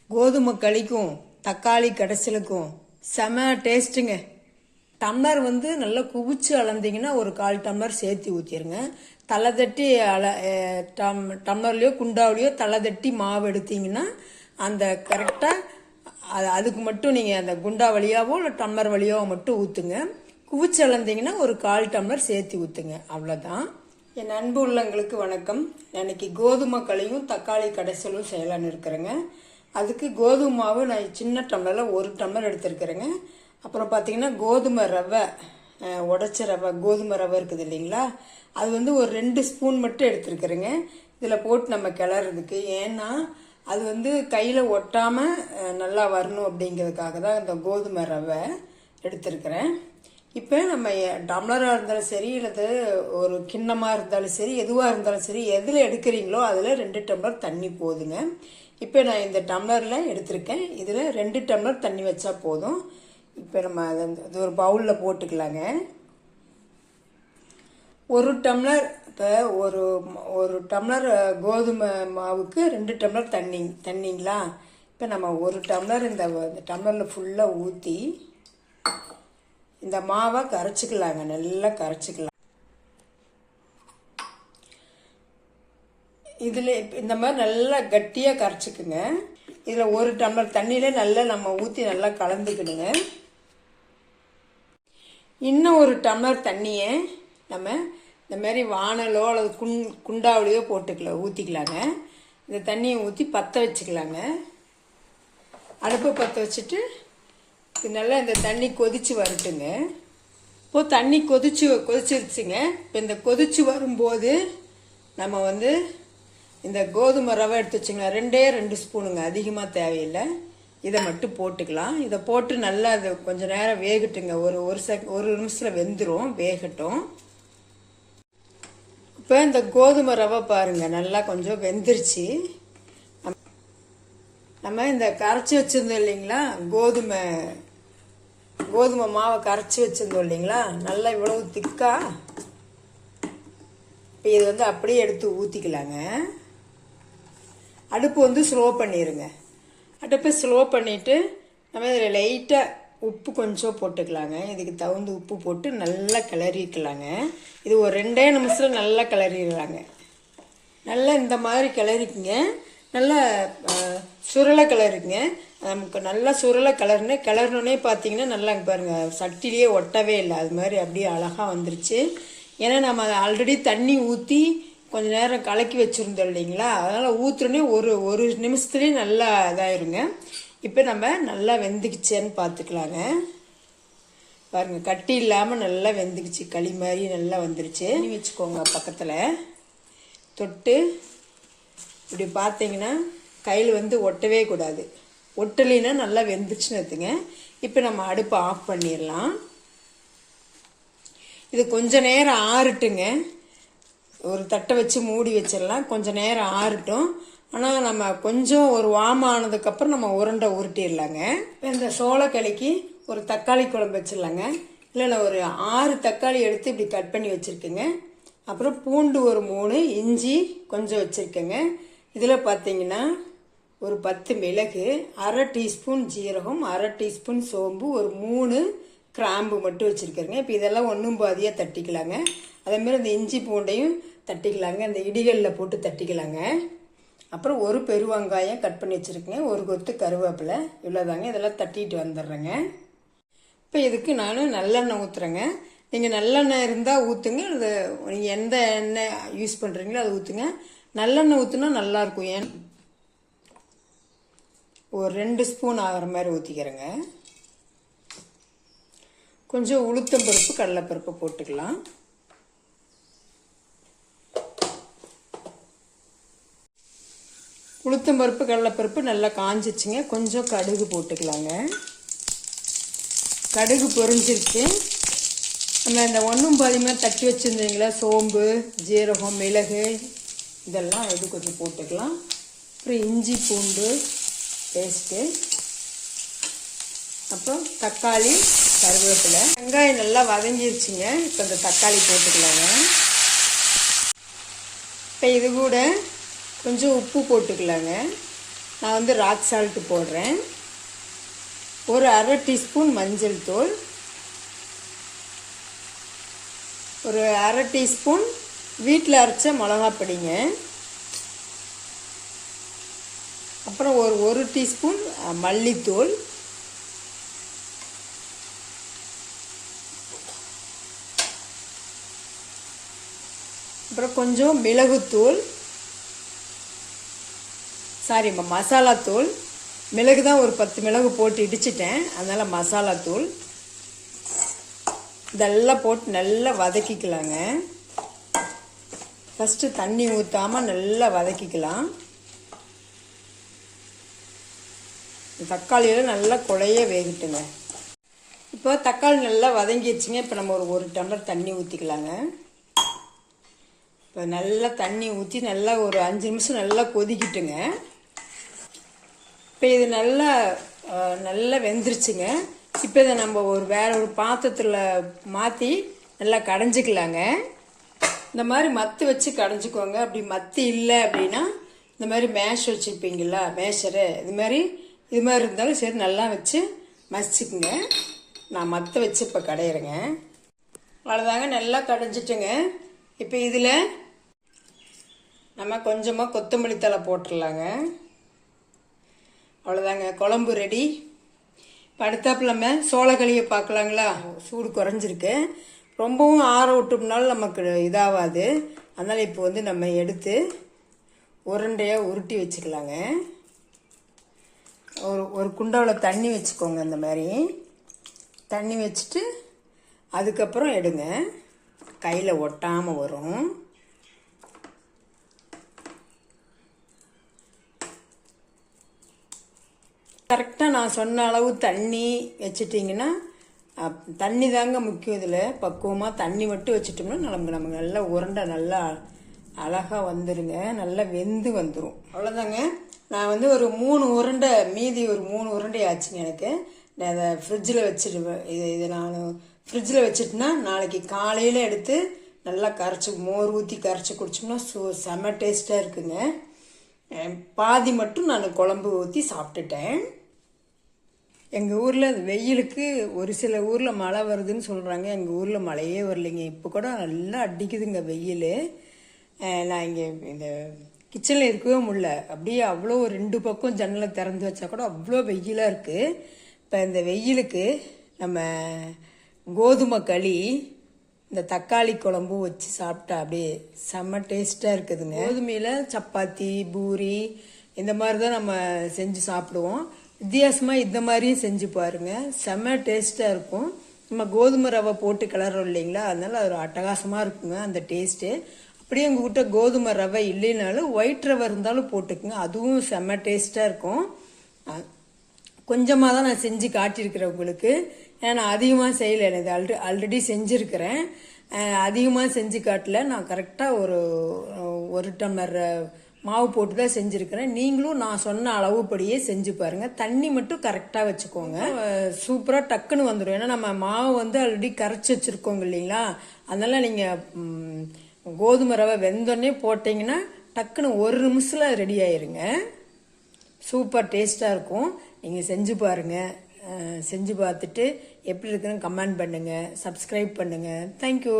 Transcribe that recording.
கோதுமை களிக்கும் தக்காளி கடைசலுக்கும் செம டேஸ்ட்டுங்க. டம்ளர் வந்து நல்லா குவிச்சு அளந்தீங்கன்னா ஒரு 1/4 டம்ளர் சேர்த்து ஊற்றிடுங்க. தலை தட்டி டம்ளர்லையோ குண்டாவிலையோ தலை தட்டி மாவு எடுத்தீங்கன்னா அந்த கரெக்டாக அதுக்கு மட்டும் நீங்கள் அந்த குண்டா வழியாவோ இல்லை டம்ளர் வழியாவோ மட்டும் ஊற்றுங்க. குவிச்சு அளந்தீங்கன்னா ஒரு 1/4 டம்ளர் சேர்த்து ஊற்றுங்க. அவ்வளோதான். என் அன்பு உள்ளங்களுக்கு வணக்கம். இன்னைக்கு கோதுமை களியும் தக்காளி கடைசலும் செய்யலான்னு இருக்கிறேங்க. அதுக்கு கோதுமை மாவு நான் சின்ன டம்ளரில் 1 டம்ளர் எடுத்துருக்கிறேங்க. அப்புறம் பார்த்தீங்கன்னா கோதுமை ரவை, உடச்ச ரவை, கோதுமை ரவை இருக்குது இல்லைங்களா, அது வந்து ஒரு 2 ஸ்பூன் மட்டும் எடுத்துருக்குறேங்க. இதில் போட்டு நம்ம கிளறதுக்கு, ஏன்னா அது வந்து கையில் ஒட்டாமல் நல்லா வரணும் அப்படிங்கிறதுக்காக தான் இந்த கோதுமை ரவை எடுத்துருக்கிறேன். இப்போ நம்ம டம்ளராக இருந்தாலும் சரி, இல்லை ஒரு கிண்ணமாக இருந்தாலும் சரி, எதுவாக இருந்தாலும் சரி, எதில் எடுக்கிறீங்களோ அதில் 2 டம்ளர் தண்ணி போதுங்க. இப்போ நான் இந்த டம்ளரில் எடுத்திருக்கேன். இதில் 2 டம்ளர் தண்ணி வச்சா போதும். இப்போ நம்ம அது ஒரு பவுலில் போட்டுக்கலாங்க. 1 டம்ளர், இப்போ ஒரு டம்ளர் கோதுமை மாவுக்கு 2 டம்ளர் தண்ணிங்களா. இப்போ நம்ம 1 டம்ளர் இந்த டம்ளரில் ஃபுல்லாக ஊற்றி இந்த மாவை கரைச்சிக்கலாங்க. நல்லா கரைச்சிக்கலாம். இதில் இந்த மாதிரி நல்லா கட்டியாக கரைச்சிக்குங்க. இதில் 1 டம்ளர் தண்ணியில நல்லா நம்ம ஊற்றி நல்லா கலந்துக்கிடுங்க. இன்னும் 1 டம்ளர் தண்ணியை நம்ம இந்த மாதிரி வானலோ அல்லது குண்டாவிலையோ ஊற்றிக்கலாங்க. இந்த தண்ணியை ஊற்றி பற்ற வச்சுக்கலாங்க. அடுப்பை பற்ற வச்சுட்டு நல்லா இந்த தண்ணி கொதிச்சு வரட்டுங்க. இப்போது தண்ணி கொதிச்சிருச்சுங்க. இப்போ இந்த கொதிச்சு வரும்போது நம்ம வந்து இந்த கோதுமை ரவை எடுத்து வச்சுங்களா, 2 ஸ்பூனுங்க, அதிகமாக தேவையில்லை. இதை மட்டும் போட்டுக்கலாம். இதை போட்டு நல்லா அது கொஞ்சம் நேரம் வேகட்டுங்க. ஒரு நிமிஷத்தில் வெந்துடும், வேகட்டும். இப்போ இந்த கோதுமை ரவை பாருங்க நல்லா கொஞ்சம் வெந்துருச்சு. நம்ம இந்த கரைச்சி வச்சிருந்தோம் இல்லைங்களா, கோதுமை மாவை கரைச்சி வச்சிருந்தோம் இல்லைங்களா, நல்லா இவ்வளவு திக்கா. இப்போ இது வந்து அப்படியே எடுத்து ஊற்றிக்கலாங்க. அடுப்பு வந்து ஸ்லோ பண்ணிடுங்க. அடுப்பை ஸ்லோ பண்ணிவிட்டு நம்ம இதில் லைட்டாக உப்பு கொஞ்சம் போட்டுக்கலாங்க. இதுக்கு தகுந்த உப்பு போட்டு நல்லா கிளறிக்கலாங்க. இது ஒரு 2 நிமிஷத்தில் நல்லா கிளறிடலாங்க. நல்லா இந்த மாதிரி கிளறிக்குங்க. நல்லா சுருளை கிளறிங்க. நமக்கு நல்லா சுருளை கிளறினோடனே பார்த்தீங்கன்னா நல்லா பாருங்கள், சட்டிலேயே ஒட்டவே இல்லை. அது மாதிரி அப்படியே அழகாக வந்துருச்சு. ஏன்னா நம்ம அதை ஆல்ரெடி தண்ணி ஊற்றி கொஞ்ச நேரம் கலக்கி வச்சுருந்தோம் இல்லைங்களா, அதனால் ஊற்றுனே ஒரு நிமிஷத்துலேயே நல்லா இதாயிருங்க. இப்போ நம்ம நல்லா வெந்துக்குச்சேன்னு பார்த்துக்கலாங்க. பாருங்கள், கட்டி இல்லாமல் நல்லா வெந்துக்குச்சு, களி மாதிரி நல்லா வந்துருச்சு. வச்சுக்கோங்க பக்கத்தில் தொட்டு. இப்படி பார்த்தீங்கன்னா கையில் வந்து ஒட்டவே கூடாது. ஒட்டலின்னா நல்லா வெந்துச்சுன்னு எடுத்துங்க. இப்போ நம்ம அடுப்பை ஆஃப் பண்ணிடலாம். இது கொஞ்சம் நேரம் ஆறட்டுங்க. ஒரு தட்டை வச்சு மூடி வச்சிடலாம். கொஞ்சம் நேரம் ஆறட்டும். ஆனால் நம்ம கொஞ்சம் ஒரு வாரம் ஆனதுக்கப்புறம் நம்ம உருட்டிடலாங்க. இப்போ இந்த சோளக்களிக்கு ஒரு தக்காளி குழம்பு வச்சிடலாங்க. இல்லை நான் ஒரு 6 தக்காளி எடுத்து இப்படி கட் பண்ணி வச்சுருக்கேங்க. அப்புறம் பூண்டு ஒரு 3, இஞ்சி கொஞ்சம் வச்சுருக்கேங்க. இதில் பார்த்தீங்கன்னா ஒரு 10 மிளகு, 1/2 டீஸ்பூன் ஜீரகம், 1/2 டீஸ்பூன் சோம்பு, ஒரு 3 கிராம்பு மட்டும் வச்சுருக்கேங்க. இப்போ இதெல்லாம் ஒன்றும் பாதியாக தட்டிக்கலாங்க. அதேமாதிரி இந்த இஞ்சி பூண்டையும் தட்டிக்கலாங்க. இந்த இடிகளில் போட்டு தட்டிக்கலாங்க. அப்புறம் ஒரு பெருவெங்காயம் கட் பண்ணி வச்சுருக்கேங்க, ஒரு கொத்து கருவேப்பிலை, இவ்வளோதாங்க. இதெல்லாம் தட்டிட்டு வந்துடுறேங்க. இப்போ இதுக்கு நான் நல்லெண்ணெய் ஊற்றுறேங்க. நீங்கள் நல்லெண்ணெய் இருந்தால் ஊற்றுங்க. அது நீங்கள் எந்த எண்ணெய் யூஸ் பண்ணுறீங்களோ அதை ஊற்றுங்க. நல்லெண்ணெய் ஊற்றுனா நல்லாயிருக்கும். ஏன் ஒரு 2 ஸ்பூன் ஆகிற மாதிரி ஊற்றிக்கிறேங்க. கொஞ்சம் உளுத்தம்பருப்பு, கடலைப்பருப்பு போட்டுக்கலாம். உளுத்தம்பருப்பு, கடலைப்பருப்பு நல்லா காஞ்சிச்சுங்க. கொஞ்சம் கடுகு போட்டுக்கலாங்க. கடுகு பொரிஞ்சிருச்சு. நம்ம இந்த ஒன்றும் பாதிமாக தட்டி வச்சுருந்தீங்களா, சோம்பு, ஜீரகம், மிளகு, இதெல்லாம் இது கொஞ்சம் போட்டுக்கலாம். அப்புறம் இஞ்சி பூண்டு பேஸ்ட்டு, அப்புறம் தக்காளி, கருவேப்பிலை, வெங்காயம் நல்லா வதங்கிருச்சுங்க. இப்போ இந்த தக்காளி போட்டுக்கலாங்க. இப்போ இது கூட கொஞ்சம் உப்பு போட்டுக்கலாங்க. நான் வந்து ராக் சால்ட் போடுறேன். ஒரு அரை டீஸ்பூன் மஞ்சள் தூள், ஒரு அரை டீஸ்பூன் வீட்டில் அரைச்ச மிளகாப்பொடிங்க, அப்புறம் ஒரு டீஸ்பூன் மல்லித்தூள், அப்புறம் கொஞ்சம் மிளகுத்தூள், மசாலாத்தூள். மிளகு தான் ஒரு 10 மிளகு போட்டு இடிச்சிட்டேன், அதனால் மசாலாத்தூள். இதெல்லாம் போட்டு நல்லா வதக்கிக்கலாங்க. ஃபஸ்ட்டு தண்ணி ஊற்றாமல் நல்லா வதக்கிக்கலாம். தக்காளியெல்லாம் நல்லா குழைய வேகட்டுங்க. இப்போ தக்காளி நல்லா வதங்கிடுச்சுங்க. இப்போ நம்ம ஒரு டம்ளர் தண்ணி ஊற்றிக்கலாங்க. இப்போ நல்லா தண்ணி ஊற்றி நல்லா ஒரு 5 நிமிஷம் நல்லா கொதிக்கிட்டுங்க. இப்போ இது நல்லா வெந்துருச்சுங்க. இப்போ இதை நம்ம வேற ஒரு பாத்திரத்தில் மாற்றி நல்லா கடைஞ்சிக்கலாங்க. இந்த மாதிரி மத்து வச்சு கடைஞ்சிக்கோங்க. அப்படி மத்து இல்லை அப்படின்னா இந்த மாதிரி மேஷ் வச்சுருப்பீங்களா, மேஷரு, இது மாதிரி இருந்தாலும் சரி, நல்லா வச்சு மசிச்சுக்குங்க. நான் மத்து வச்சு இப்போ கடையிறேங்க. அவ்வளோதாங்க, நல்லா கடைஞ்சிட்டுங்க. இப்போ இதில் நம்ம கொஞ்சமாக கொத்தமல்லி தழை போட்டுடலாங்க. அவ்வளோதாங்க, குழம்பு ரெடி. இப்போ அடுத்தாப்புல நம்ம சோளக்களியை பார்க்கலாங்களா. சூடு குறைஞ்சிருக்கு. ரொம்பவும் ஆற விட்டோம்னாலும் நமக்கு இதாகாது. அதனால் இப்போ வந்து நம்ம எடுத்து உருண்டையாக உருட்டி வச்சுக்கலாங்க. ஒரு குண்டாவில் தண்ணி வச்சுக்கோங்க. இந்த மாதிரி தண்ணி வச்சுட்டு அதுக்கப்புறம் எடுங்க. கையில் ஒட்டாமல் வரும். கரெக்டாக நான் சொன்ன அளவு தண்ணி வச்சுட்டிங்கன்னா, தண்ணி தாங்க முக்கியம். இதில் பக்குவமாக தண்ணி மட்டும் வச்சுட்டோம்னா நமக்கு நல்லா உருண்டை நல்லா அழகாக வந்துடுங்க. நல்லா வெந்து வந்துடும். அவ்வளோதாங்க. நான் வந்து ஒரு 3 உருண்டை, மீதி ஒரு 3 உருண்டை ஆச்சுங்க எனக்கு. நான் அதை ஃப்ரிட்ஜில் வச்சுடுவேன். இதை நான் ஃப்ரிட்ஜில் வச்சுட்டுனா நாளைக்கு காலையில் எடுத்து நல்லா கரைச்சி மோர் ஊற்றி கரைச்சி குடிச்சோம்னா செம்ம டேஸ்ட்டாக இருக்குங்க. பாதி மட்டும் நான் குழம்பு ஊற்றி சாப்பிட்டுட்டேன். எங்கள் ஊரில் வெயிலுக்கு ஒரு சில ஊரில் மழை வருதுன்னு சொல்கிறாங்க. எங்கள் ஊரில் மழையே வரலைங்க. இப்போ கூட நல்லா அடிக்குதுங்க வெயில். நான் இங்கே இந்த கிச்சனில் இருக்கவே முடியல. அப்படியே அவ்வளோ 2 பக்கம் ஜன்னலை திறந்து வச்சா கூட அவ்வளோ வெயிலாக இருக்குது. இப்போ இந்த வெயிலுக்கு நம்ம கோதுமை களி, இந்த தக்காளி குழம்பு வச்சு சாப்பிட்டா அப்படியே செம்ம டேஸ்ட்டாக இருக்குதுங்க. கோதுமையில் சப்பாத்தி, பூரி இந்த மாதிரி தான் நம்ம செஞ்சு சாப்பிடுவோம். வித்தியாசமாக இந்த மாதிரியும் செஞ்சு பாருங்கள், செம்ம டேஸ்ட்டாக இருக்கும். நம்ம கோதுமை ரவை போட்டு கிளறோம் இல்லைங்களா, அதனால அது அட்டகாசமாக இருக்குங்க அந்த டேஸ்ட்டு. அப்படியே உங்ககிட்ட கோதுமை ரவை இல்லைனாலும் ஒயிட் ரவை இருந்தாலும் போட்டுக்குங்க, அதுவும் செம்ம டேஸ்ட்டாக இருக்கும். கொஞ்சமாக தான் நான் செஞ்சு காட்டியிருக்கிறேன் உங்களுக்கு. ஏன்னா நான் அதிகமாக செய்யலை, எனக்கு ஆல்ரெடி செஞ்சுருக்கிறேன். அதிகமாக செஞ்சு காட்டல. நான் கரெக்டாக ஒரு டம்ளர் மாவு போட்டு தான் செஞ்சுருக்கிறேன். நீங்களும் நான் சொன்ன அளவுப்படியே செஞ்சு பாருங்கள். தண்ணி மட்டும் கரெக்டாக வச்சுக்கோங்க. சூப்பராக டக்குன்னு வந்துடும். ஏன்னா நம்ம மாவு வந்து ஆல்ரெடி கரைச்சி வச்சுருக்கோங்க இல்லைங்களா, அதனால் நீங்கள் கோதுமை ரவை வெந்தோடனே போட்டிங்கன்னா டக்குன்னு 1 நிமிஷத்தில் ரெடி ஆயிருங்க. சூப்பர் டேஸ்ட்டாக இருக்கும். நீங்கள் செஞ்சு பாருங்கள். செஞ்சு பார்த்துட்டு எப்படி இருக்குன்னு கமெண்ட் பண்ணுங்கள், சப்ஸ்கிரைப் பண்ணுங்கள். தேங்க்யூ.